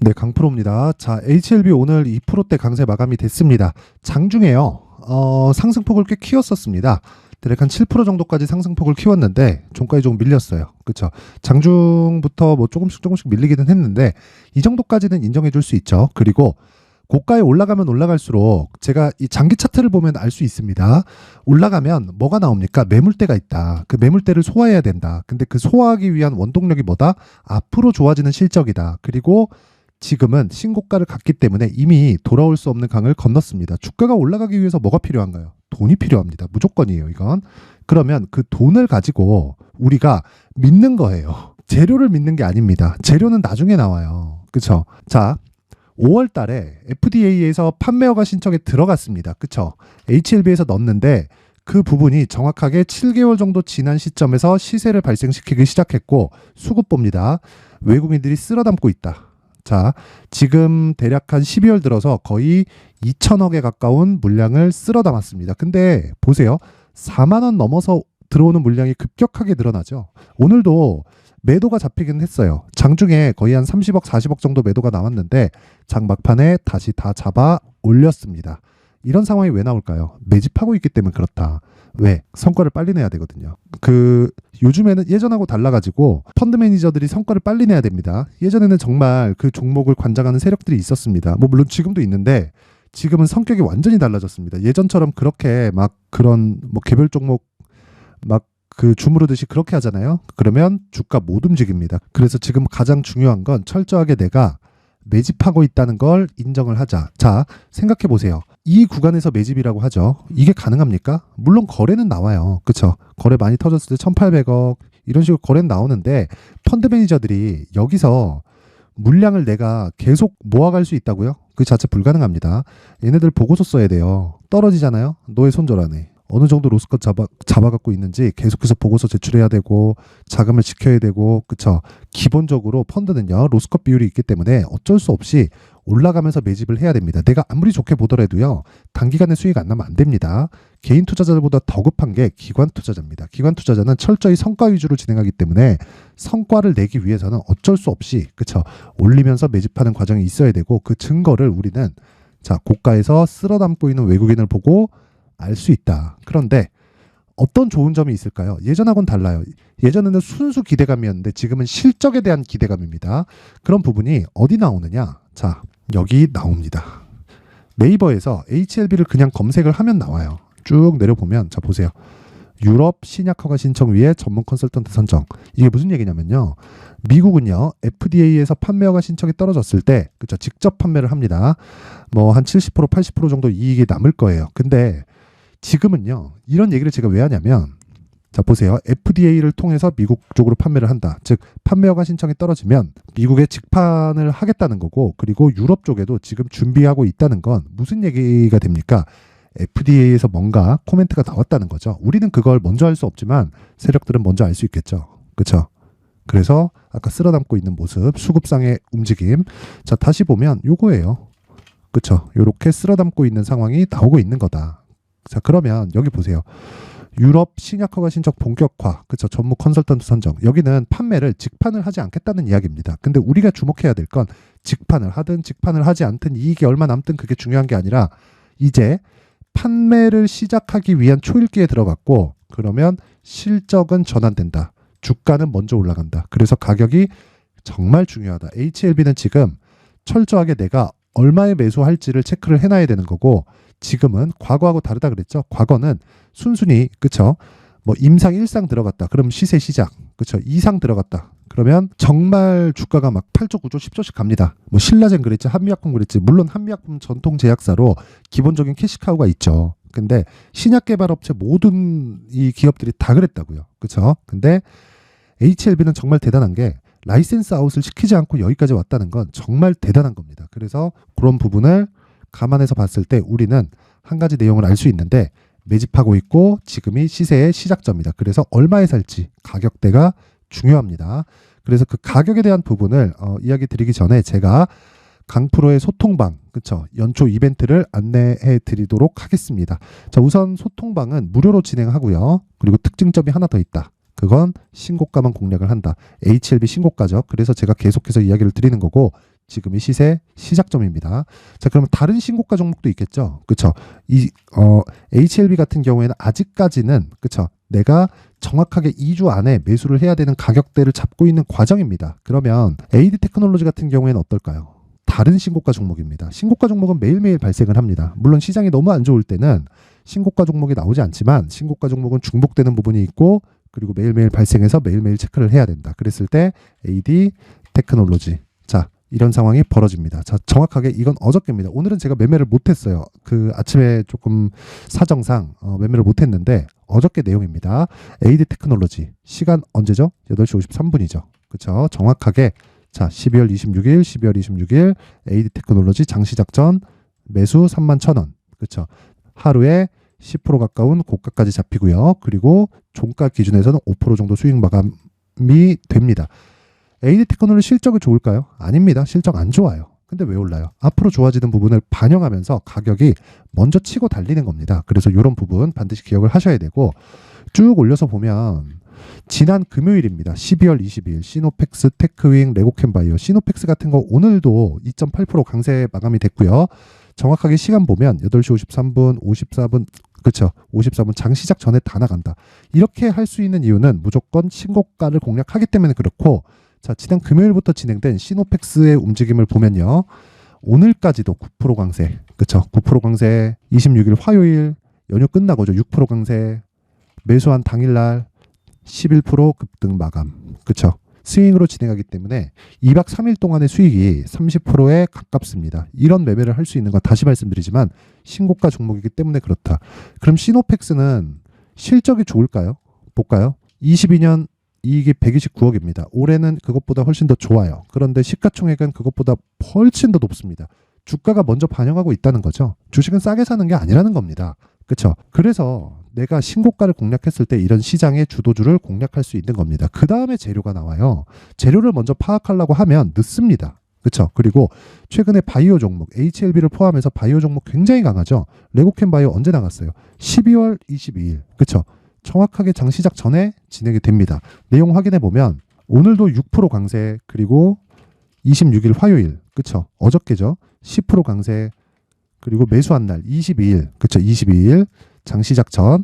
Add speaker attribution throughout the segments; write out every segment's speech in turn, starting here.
Speaker 1: 네, 강프로입니다. 자, HLB 오늘 2%대 강세 마감이 됐습니다. 장중에요. 상승폭을 꽤 키웠었습니다. 대략 한 7% 정도까지 상승폭을 키웠는데 종가에 조금 밀렸어요. 그렇죠? 장중부터 뭐 조금씩 밀리기는 했는데 이 정도까지는 인정해 줄 수 있죠. 그리고 고가에 올라가면 올라갈수록 제가 이 장기 차트를 보면 알 수 있습니다. 올라가면 뭐가 나옵니까? 매물대가 있다. 그 매물대를 소화해야 된다. 근데 그 소화하기 위한 원동력이 뭐다? 앞으로 좋아지는 실적이다. 그리고 지금은 신고가를 갔기 때문에 이미 돌아올 수 없는 강을 건넜습니다. 주가가 올라가기 위해서 뭐가 필요한가요? 돈이 필요합니다. 무조건이에요, 이건. 그러면 그 돈을 가지고 우리가 믿는 거예요. 재료를 믿는 게 아닙니다. 재료는 나중에 나와요. 그쵸? 자, 5월 달에 FDA에서 판매허가 신청에 들어갔습니다. 그쵸? HLB에서 넣었는데 그 부분이 정확하게 7개월 정도 지난 시점에서 시세를 발생시키기 시작했고 수급봅니다. 외국인들이 쓸어담고 있다. 자, 지금 대략 한 12월 들어서 거의 2천억에 가까운 물량을 쓸어 담았습니다. 근데 보세요. 4만 원 넘어서 들어오는 물량이 급격하게 늘어나죠. 오늘도 매도가 잡히긴 했어요. 장중에 거의 한 30억, 40억 정도 매도가 나왔는데 장 막판에 다시 다 잡아 올렸습니다. 이런 상황이 왜 나올까요? 매집하고 있기 때문에 그렇다. 왜? 성과를 빨리 내야 되거든요. 요즘에는 예전하고 달라가지고 펀드 매니저들이 성과를 빨리 내야 됩니다. 예전에는 정말 그 종목을 관장하는 세력들이 있었습니다. 뭐 물론 지금도 있는데 지금은 성격이 완전히 달라졌습니다. 예전처럼 그렇게 막 그런 뭐 개별 종목 막 그 주무르듯이 그렇게 하잖아요. 그러면 주가 못 움직입니다. 그래서 지금 가장 중요한 건 철저하게 내가 매집하고 있다는 걸 인정을 하자. 자, 생각해 보세요. 이 구간에서 매집이라고 하죠. 이게 가능합니까? 물론 거래는 나와요. 그쵸? 거래 많이 터졌을 때 1,800억 이런 식으로 거래는 나오는데 펀드 매니저들이 여기서 물량을 내가 계속 모아갈 수 있다고요? 그 자체 불가능합니다. 얘네들 보고서 써야 돼요. 떨어지잖아요. 너의 손절하네. 어느 정도 로스컷 잡아갖고 있는지 계속해서 보고서 제출해야 되고 자금을 지켜야 되고 그쵸. 기본적으로 펀드는요 로스컷 비율이 있기 때문에 어쩔 수 없이 올라가면서 매집을 해야 됩니다. 내가 아무리 좋게 보더라도요 단기간에 수익 안 나면 안 됩니다. 개인 투자자들보다 더 급한 게 기관 투자자입니다. 기관 투자자는 철저히 성과 위주로 진행하기 때문에 성과를 내기 위해서는 어쩔 수 없이 그쵸 올리면서 매집하는 과정이 있어야 되고 그 증거를 우리는 자 고가에서 쓸어 담고 있는 외국인을 보고 알 수 있다. 그런데 어떤 좋은 점이 있을까요? 예전하고는 달라요. 예전에는 순수 기대감이었는데 지금은 실적에 대한 기대감입니다. 그런 부분이 어디 나오느냐? 자, 여기 나옵니다. 네이버에서 HLB를 그냥 검색을 하면 나와요. 쭉 내려보면 자 보세요. 유럽 신약 허가 신청 위에 전문 컨설턴트 선정. 이게 무슨 얘기냐면요. 미국은요. FDA에서 판매 허가 신청이 떨어졌을 때 그쵸 직접 판매를 합니다. 뭐 한 70% 80% 정도 이익이 남을 거예요. 근데 지금은요. 이런 얘기를 제가 왜 하냐면 자 보세요. FDA를 통해서 미국 쪽으로 판매를 한다. 즉 판매 허가 신청이 떨어지면 미국에 직판을 하겠다는 거고 그리고 유럽 쪽에도 지금 준비하고 있다는 건 무슨 얘기가 됩니까? FDA에서 뭔가 코멘트가 나왔다는 거죠. 우리는 그걸 먼저 알 수 없지만 세력들은 먼저 알 수 있겠죠. 그렇죠? 그래서 아까 쓸어 담고 있는 모습, 수급상의 움직임. 자 다시 보면 요거예요. 그렇죠? 요렇게 쓸어 담고 있는 상황이 나오고 있는 거다. 자 그러면 여기 보세요. 유럽 신약 허가 신청 본격화, 그쵸? 전문 컨설턴트 선정. 여기는 판매를 직판을 하지 않겠다는 이야기입니다. 근데 우리가 주목해야 될 건 직판을 하든 직판을 하지 않든 이익이 얼마 남든 그게 중요한 게 아니라 이제 판매를 시작하기 위한 초읽기에 들어갔고 그러면 실적은 전환된다. 주가는 먼저 올라간다. 그래서 가격이 정말 중요하다. HLB는 지금 철저하게 내가 얼마에 매수할지를 체크를 해놔야 되는 거고 지금은 과거하고 다르다 그랬죠. 과거는 순순히 그쵸. 뭐 임상 1상 들어갔다. 그럼 시세 시작. 그쵸. 2상 들어갔다. 그러면 정말 주가가 막 8조, 9조, 10조씩 갑니다. 뭐 신라젠 그랬지, 한미약품 그랬지. 물론 한미약품 전통 제약사로 기본적인 캐시카우가 있죠. 근데 신약 개발 업체 모든 이 기업들이 다 그랬다고요. 그쵸. 근데 HLB는 정말 대단한 게 라이센스 아웃을 시키지 않고 여기까지 왔다는 건 정말 대단한 겁니다. 그래서 그런 부분을 감안해서 봤을 때 우리는 한 가지 내용을 알 수 있는데 매집하고 있고 지금이 시세의 시작점이다. 그래서 얼마에 살지 가격대가 중요합니다. 그래서 그 가격에 대한 부분을 이야기 드리기 전에 제가 강프로의 소통방 그쵸 연초 이벤트를 안내해 드리도록 하겠습니다. 자 우선 소통방은 무료로 진행하고요. 그리고 특징점이 하나 더 있다. 그건 신고가만 공략을 한다. HLB 신고가죠. 그래서 제가 계속해서 이야기를 드리는 거고 지금의 시세 시작점입니다. 자, 그러면 다른 신고가 종목도 있겠죠. 그쵸? HLB 같은 경우에는 아직까지는, 그쵸? 내가 정확하게 2주 안에 매수를 해야 되는 가격대를 잡고 있는 과정입니다. 그러면 AD 테크놀로지 같은 경우에는 어떨까요? 다른 신고가 종목입니다. 신고가 종목은 매일매일 발생을 합니다. 물론 시장이 너무 안 좋을 때는 신고가 종목이 나오지 않지만 신고가 종목은 중복되는 부분이 있고 그리고 매일매일 발생해서 매일매일 체크를 해야 된다. 그랬을 때 AD 테크놀로지. 자, 이런 상황이 벌어집니다. 자, 정확하게 이건 어저께입니다. 오늘은 제가 매매를 못했어요. 그 아침에 조금 사정상 매매를 못했는데 어저께 내용입니다. AD 테크놀로지. 시간 언제죠? 8시 53분이죠. 그렇죠? 정확하게 자, 12월 26일 AD 테크놀로지 장시작 전 매수 31,000원. 그렇죠? 하루에 10% 가까운 고가까지 잡히고요. 그리고 종가 기준에서는 5% 정도 수익 마감이 됩니다. AD 테크놀로지 실적이 좋을까요? 아닙니다. 실적 안 좋아요. 근데 왜 올라요? 앞으로 좋아지는 부분을 반영하면서 가격이 먼저 치고 달리는 겁니다. 그래서 이런 부분 반드시 기억을 하셔야 되고 쭉 올려서 보면 지난 금요일입니다. 12월 22일 시노펙스, 테크윙, 레고캠바이오. 시노펙스 같은 거 오늘도 2.8% 강세 마감이 됐고요. 정확하게 시간 보면 8시 53분, 54분, 그렇죠. 54분 장 시작 전에 다 나간다. 이렇게 할 수 있는 이유는 무조건 신고가를 공략하기 때문에 그렇고 자, 지난 금요일부터 진행된 시노펙스의 움직임을 보면요. 오늘까지도 9% 강세. 그렇죠. 9% 강세. 26일 화요일 연휴 끝나고죠. 6% 강세. 매수한 당일날 11% 급등 마감. 그렇죠. 스윙으로 진행하기 때문에 2박 3일 동안의 수익이 30%에 가깝습니다. 이런 매매를 할 수 있는 건 다시 말씀드리지만 신고가 종목이기 때문에 그렇다. 그럼 시노펙스는 실적이 좋을까요? 볼까요? 22년 이익이 129억입니다. 올해는 그것보다 훨씬 더 좋아요. 그런데 시가총액은 그것보다 훨씬 더 높습니다. 주가가 먼저 반영하고 있다는 거죠. 주식은 싸게 사는 게 아니라는 겁니다. 그렇죠? 그래서 내가 신고가를 공략했을 때 이런 시장의 주도주를 공략할 수 있는 겁니다. 그 다음에 재료가 나와요. 재료를 먼저 파악하려고 하면 늦습니다. 그렇죠? 그리고 최근에 바이오 종목, HLB를 포함해서 바이오 종목 굉장히 강하죠. 레고캠 바이오 언제 나갔어요? 12월 22일. 그렇죠? 정확하게 장 시작 전에 진행이 됩니다. 내용 확인해 보면 오늘도 6% 강세 그리고 26일 화요일 그쵸 어저께죠 10% 강세 그리고 매수한 날 22일 그쵸 22일 장 시작 전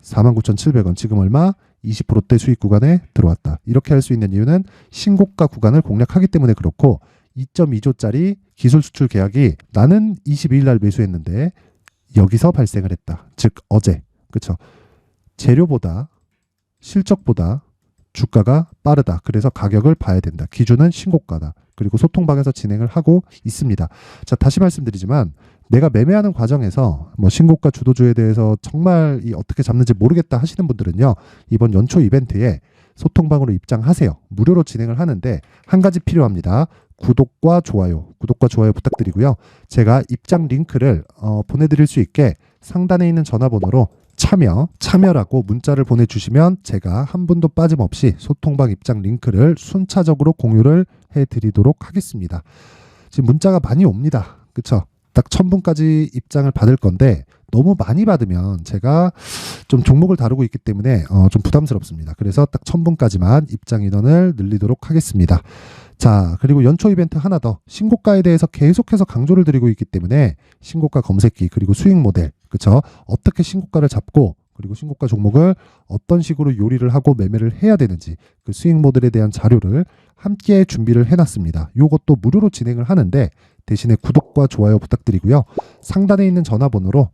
Speaker 1: 49,700원 지금 얼마 20%대 수익 구간에 들어왔다. 이렇게 할 수 있는 이유는 신고가 구간을 공략하기 때문에 그렇고 2.2조짜리 기술 수출 계약이 나는 22일 날 매수했는데 여기서 발생을 했다. 즉 어제 그쵸 재료보다 실적보다 주가가 빠르다. 그래서 가격을 봐야 된다. 기준은 신고가다. 그리고 소통방에서 진행을 하고 있습니다. 자, 다시 말씀드리지만 내가 매매하는 과정에서 뭐 신고가 주도주에 대해서 정말 어떻게 잡는지 모르겠다 하시는 분들은요. 이번 연초 이벤트에 소통방으로 입장하세요. 무료로 진행을 하는데 한 가지 필요합니다. 구독과 좋아요 부탁드리고요. 제가 입장 링크를 보내드릴 수 있게 상단에 있는 전화번호로 참여라고 문자를 보내주시면 제가 한 분도 빠짐없이 소통방 입장 링크를 순차적으로 공유를 해드리도록 하겠습니다. 지금 문자가 많이 옵니다. 그쵸? 딱 1000분까지 입장을 받을 건데 너무 많이 받으면 제가 좀 종목을 다루고 있기 때문에 좀 부담스럽습니다. 그래서 딱 1000분까지만 입장 인원을 늘리도록 하겠습니다. 자, 그리고 연초 이벤트 하나 더 신고가에 대해서 계속해서 강조를 드리고 있기 때문에 신고가 검색기 그리고 수익 모델 그쵸? 어떻게 신고가를 잡고 그리고 신고가 종목을 어떤 식으로 요리를 하고 매매를 해야 되는지 그 수익 모델에 대한 자료를 함께 준비를 해놨습니다. 이것도 무료로 진행을 하는데 대신에 구독과 좋아요 부탁드리고요. 상단에 있는 전화번호로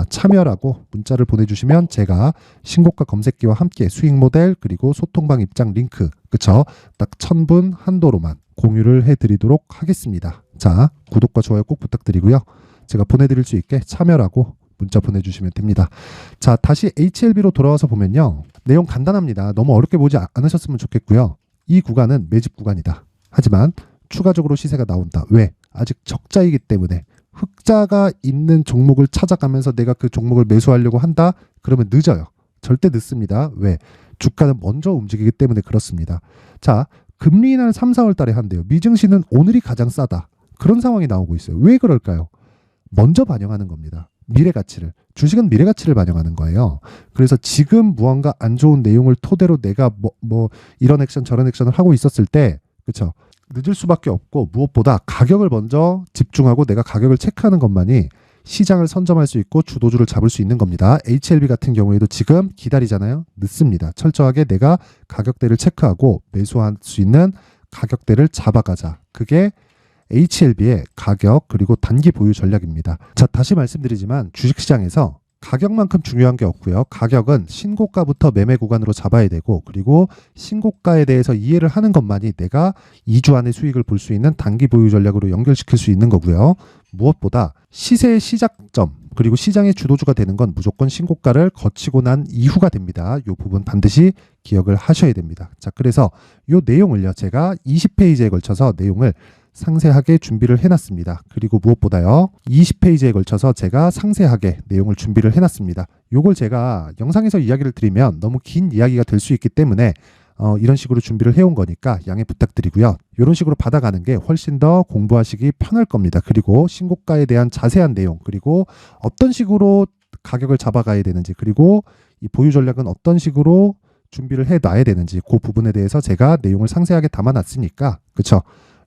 Speaker 1: 참여라고 문자를 보내주시면 제가 신고가 검색기와 함께 수익 모델 그리고 소통방 입장 링크 그쵸? 딱 1000분 한도로만 공유를 해드리도록 하겠습니다. 자, 구독과 좋아요 꼭 부탁드리고요. 제가 보내드릴 수 있게 참여라고 문자 보내주시면 됩니다. 자, 다시 HLB로 돌아와서 보면요. 내용 간단합니다. 너무 어렵게 보지 않으셨으면 좋겠고요. 이 구간은 매집 구간이다. 하지만 추가적으로 시세가 나온다. 왜? 아직 적자이기 때문에 흑자가 있는 종목을 찾아가면서 내가 그 종목을 매수하려고 한다? 그러면 늦어요. 절대 늦습니다. 왜? 주가는 먼저 움직이기 때문에 그렇습니다. 자, 금리 인하를 3, 4월 달에 한대요. 미증시는 오늘이 가장 싸다. 그런 상황이 나오고 있어요. 왜 그럴까요? 먼저 반영하는 겁니다. 미래 가치를. 주식은 미래 가치를 반영하는 거예요. 그래서 지금 무언가 안 좋은 내용을 토대로 내가 뭐 이런 액션 저런 액션을 하고 있었을 때 그렇죠? 늦을 수밖에 없고 무엇보다 가격을 먼저 집중하고 내가 가격을 체크하는 것만이 시장을 선점할 수 있고 주도주를 잡을 수 있는 겁니다. HLB 같은 경우에도 지금 기다리잖아요. 늦습니다. 철저하게 내가 가격대를 체크하고 매수할 수 있는 가격대를 잡아가자. 그게 HLB의 가격 그리고 단기 보유 전략입니다. 자, 다시 말씀드리지만 주식시장에서 가격만큼 중요한 게 없고요. 가격은 신고가부터 매매 구간으로 잡아야 되고 그리고 신고가에 대해서 이해를 하는 것만이 내가 2주 안에 수익을 볼 수 있는 단기 보유 전략으로 연결시킬 수 있는 거고요. 무엇보다 시세의 시작점 그리고 시장의 주도주가 되는 건 무조건 신고가를 거치고 난 이후가 됩니다. 이 부분 반드시 기억을 하셔야 됩니다. 자, 그래서 이 내용을요. 제가 20페이지에 걸쳐서 내용을 상세하게 준비를 해놨습니다. 그리고 무엇보다요 20페이지에 걸쳐서 제가 상세하게 내용을 준비를 해놨습니다. 요걸 제가 영상에서 이야기를 드리면 너무 긴 이야기가 될 수 있기 때문에 이런 식으로 준비를 해온 거니까 양해 부탁드리고요. 이런 식으로 받아가는 게 훨씬 더 공부하시기 편할 겁니다. 그리고 신고가에 대한 자세한 내용 그리고 어떤 식으로 가격을 잡아가야 되는지 그리고 이 보유 전략은 어떤 식으로 준비를 해놔야 되는지 그 부분에 대해서 제가 내용을 상세하게 담아놨으니까 그쵸?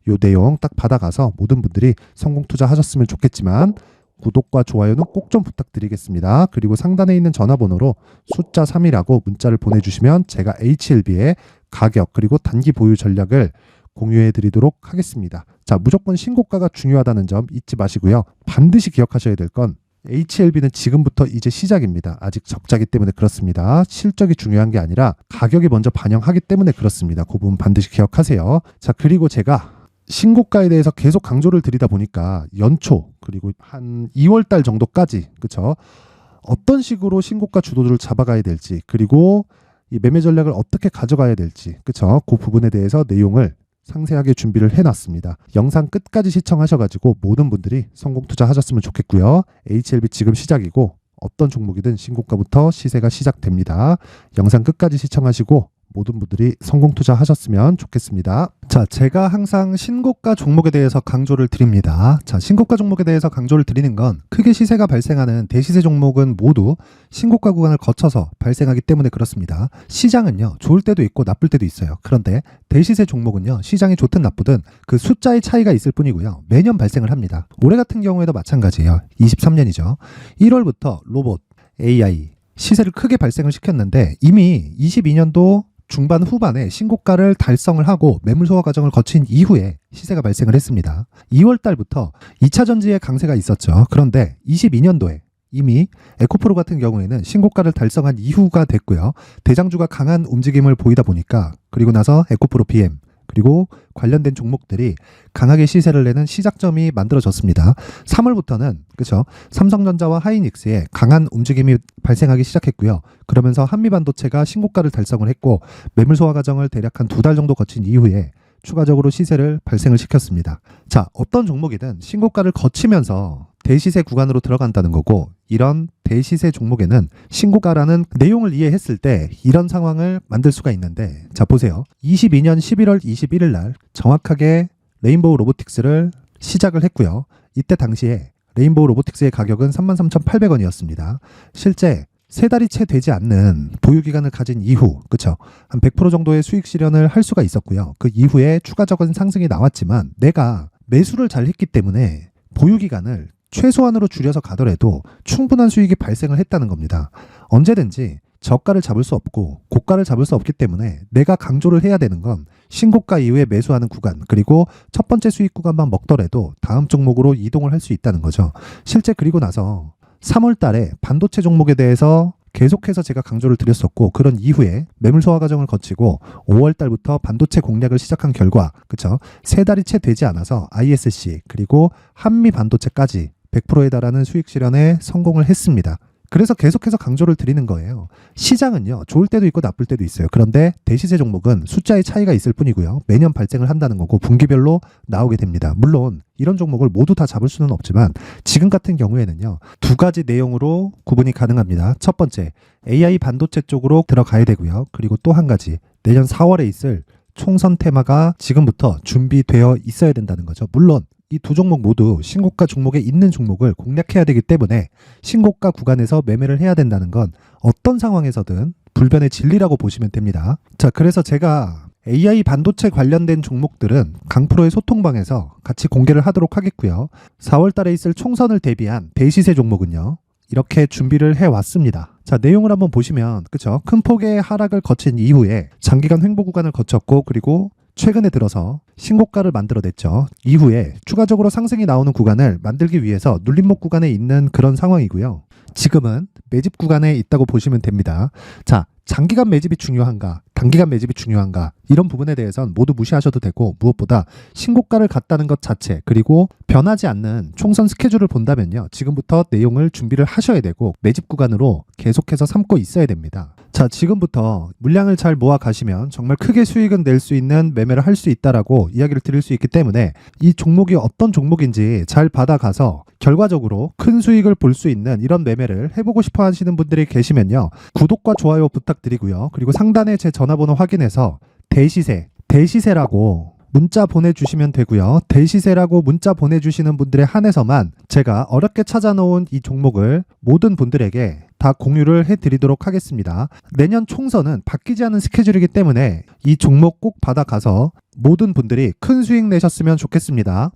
Speaker 1: 요 내용 딱 받아가서 모든 분들이 성공 투자하셨으면 좋겠지만 구독과 좋아요는 꼭 좀 부탁드리겠습니다. 그리고 상단에 있는 전화번호로 숫자 3이라고 문자를 보내주시면 제가 HLB의 가격 그리고 단기 보유 전략을 공유해 드리도록 하겠습니다. 자, 무조건 신고가가 중요하다는 점 잊지 마시고요. 반드시 기억하셔야 될 건 HLB는 지금부터 이제 시작입니다. 아직 적자기 때문에 그렇습니다. 실적이 중요한 게 아니라 가격이 먼저 반영하기 때문에 그렇습니다. 그 부분 반드시 기억하세요. 자, 그리고 제가 신고가에 대해서 계속 강조를 드리다 보니까 연초 그리고 한 2월 달 정도까지 그쵸? 어떤 식으로 신고가 주도주를 잡아가야 될지 그리고 이 매매 전략을 어떻게 가져가야 될지 그쵸? 그 부분에 대해서 내용을 상세하게 준비를 해놨습니다. 영상 끝까지 시청하셔가지고 모든 분들이 성공 투자하셨으면 좋겠고요. HLB 지금 시작이고 어떤 종목이든 신고가부터 시세가 시작됩니다. 영상 끝까지 시청하시고 모든 분들이 성공 투자하셨으면 좋겠습니다. 자, 제가 항상 신고가 종목에 대해서 강조를 드립니다. 자, 신고가 종목에 대해서 강조를 드리는 건 크게 시세가 발생하는 대시세 종목은 모두 신고가 구간을 거쳐서 발생하기 때문에 그렇습니다. 시장은요, 좋을 때도 있고 나쁠 때도 있어요. 그런데 대시세 종목은요, 시장이 좋든 나쁘든 그 숫자의 차이가 있을 뿐이고요. 매년 발생을 합니다. 올해 같은 경우에도 마찬가지예요. 23년이죠. 1월부터 로봇, AI, 시세를 크게 발생을 시켰는데 이미 22년도 중반 후반에 신고가를 달성을 하고 매물 소화 과정을 거친 이후에 시세가 발생을 했습니다. 2월 달부터 2차 전지의 강세가 있었죠. 그런데 22년도에 이미 에코프로 같은 경우에는 신고가를 달성한 이후가 됐고요. 대장주가 강한 움직임을 보이다 보니까 그리고 나서 에코프로 BM 그리고 관련된 종목들이 강하게 시세를 내는 시작점이 만들어졌습니다. 3월부터는 그렇죠. 삼성전자와 하이닉스의 강한 움직임이 발생하기 시작했고요. 그러면서 한미반도체가 신고가를 달성을 했고 매물 소화 과정을 대략 한 2달 정도 거친 이후에 추가적으로 시세를 발생을 시켰습니다. 자, 어떤 종목이든 신고가를 거치면서 대시세 구간으로 들어간다는 거고 이런 대시세 종목에는 신고가라는 내용을 이해했을 때 이런 상황을 만들 수가 있는데 자, 보세요. 22년 11월 21일 날 정확하게 레인보우 로보틱스를 시작을 했고요. 이때 당시에 레인보우 로보틱스의 가격은 33,800원이었습니다. 실제 세 달이 채 되지 않는 보유기간을 가진 이후, 그쵸? 한 100% 정도의 수익 실현을 할 수가 있었고요. 그 이후에 추가적인 상승이 나왔지만 내가 매수를 잘 했기 때문에 보유기간을 최소한으로 줄여서 가더라도 충분한 수익이 발생을 했다는 겁니다. 언제든지 저가를 잡을 수 없고 고가를 잡을 수 없기 때문에 내가 강조를 해야 되는 건 신고가 이후에 매수하는 구간 그리고 첫 번째 수익 구간만 먹더라도 다음 종목으로 이동을 할 수 있다는 거죠. 실제 그리고 나서 3월 달에 반도체 종목에 대해서 계속해서 제가 강조를 드렸었고 그런 이후에 매물 소화 과정을 거치고 5월 달부터 반도체 공략을 시작한 결과 그쵸? 세 달이 채 되지 않아서 ISC 그리고 한미 반도체까지 100%에 달하는 수익 실현에 성공을 했습니다. 그래서 계속해서 강조를 드리는 거예요. 시장은요, 좋을 때도 있고 나쁠 때도 있어요. 그런데 대시세 종목은 숫자의 차이가 있을 뿐이고요. 매년 발생을 한다는 거고 분기별로 나오게 됩니다. 물론 이런 종목을 모두 다 잡을 수는 없지만 지금 같은 경우에는요, 두 가지 내용으로 구분이 가능합니다. 첫 번째, AI 반도체 쪽으로 들어가야 되고요. 그리고 또 한 가지, 내년 4월에 있을 총선 테마가 지금부터 준비되어 있어야 된다는 거죠. 물론 이 두 종목 모두 신고가 종목에 있는 종목을 공략해야 되기 때문에 신고가 구간에서 매매를 해야 된다는 건 어떤 상황에서든 불변의 진리라고 보시면 됩니다. 자, 그래서 제가 AI 반도체 관련된 종목들은 강프로의 소통방에서 같이 공개를 하도록 하겠고요. 4월 달에 있을 총선을 대비한 대시세 종목은요. 이렇게 준비를 해왔습니다. 자, 내용을 한번 보시면 그쵸? 큰 폭의 하락을 거친 이후에 장기간 횡보 구간을 거쳤고 그리고 최근에 들어서 신고가를 만들어냈죠. 이후에 추가적으로 상승이 나오는 구간을 만들기 위해서 눌림목 구간에 있는 그런 상황이고요. 지금은 매집 구간에 있다고 보시면 됩니다. 자, 장기간 매집이 중요한가, 단기간 매집이 중요한가 이런 부분에 대해서는 모두 무시하셔도 되고 무엇보다 신고가를 갔다는 것 자체 그리고 변하지 않는 총선 스케줄을 본다면요. 지금부터 내용을 준비를 하셔야 되고 매집 구간으로 계속해서 삼고 있어야 됩니다. 자, 지금부터 물량을 잘 모아 가시면 정말 크게 수익은 낼 수 있는 매매를 할 수 있다라고 이야기를 드릴 수 있기 때문에 이 종목이 어떤 종목인지 잘 받아가서 결과적으로 큰 수익을 볼 수 있는 이런 매매를 해보고 싶어 하시는 분들이 계시면요. 구독과 좋아요 부탁드리고요. 그리고 상단에 제 전화번호 확인해서 대시세라고 문자 보내주시면 되고요. 대시세라고 문자 보내주시는 분들에 한해서만 제가 어렵게 찾아놓은 이 종목을 모든 분들에게 다 공유를 해드리도록 하겠습니다. 내년 총선은 바뀌지 않은 스케줄이기 때문에 이 종목 꼭 받아가서 모든 분들이 큰 수익 내셨으면 좋겠습니다.